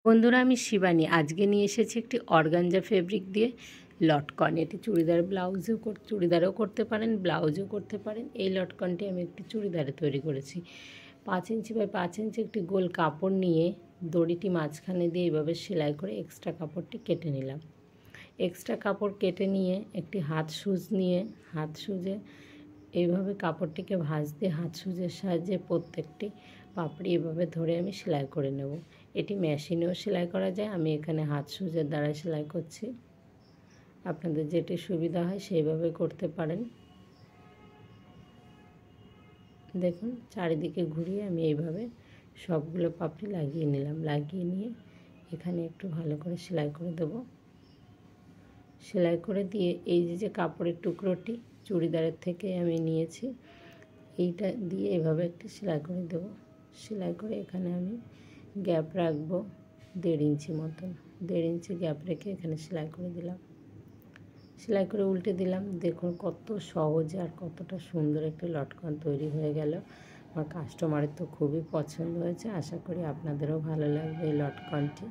বন্ধুরা, আমি শিবানী। আজকে নিয়ে এসেছি একটি অর্গানজা ফেব্রিক দিয়ে লটকন। এটি চুড়িদারও করতে পারেন, ব্লাউজও করতে পারেন। এই লটকনটি আমি একটি চুড়িদারে তৈরি করেছি। 5 ইঞ্চি বাই 5 ইঞ্চি একটি গোল কাপড় নিয়ে দড়িটি মাঝখানে দিয়ে এইভাবে সেলাই করে এক্সট্রা কাপড়টি কেটে নিলাম। এক্সট্রা কাপড় কেটে নিয়ে একটি হাত সুজে এইভাবে কাপড়টিকে ভাঁজ দিয়ে হাত সুজের সাহায্যে প্রত্যেকটি পাপড়ি এভাবে ধরে আমি সেলাই করে নেব। এটি মেশিনেও সেলাই করা যায়, আমি এখানে হাত সুজের দ্বারা সেলাই করছি। আপনাদের যেটি সুবিধা হয় সেইভাবে করতে পারেন। দেখুন, চারিদিকে ঘুরিয়ে আমি এইভাবে সবগুলো পাপড়ি লাগিয়ে নিলাম। লাগিয়ে নিয়ে এখানে একটু ভালো করে সেলাই করে দেব। সেলাই করে দিয়ে এই যে কাপড়ের টুকরোটি চুড়িদারের থেকে আমি নিয়েছি, এইটা দিয়ে এভাবে একটি সেলাই করে দেব। সেলাই করে এখানে আমি গ্যাপ রাখবো 1.5 ইঞ্চি মতন। 1.5 ইঞ্চি গ্যাপ রেখে এখানে সেলাই করে দিলাম। সেলাই করে উল্টে দিলাম। দেখুন কত সহজে আর কতটা সুন্দর একটি লটকন তৈরি হয়ে গেল। আমার কাস্টমারের তো খুবই পছন্দ হয়েছে। আশা করি আপনাদেরও ভালো লাগবে এই লটকনটি।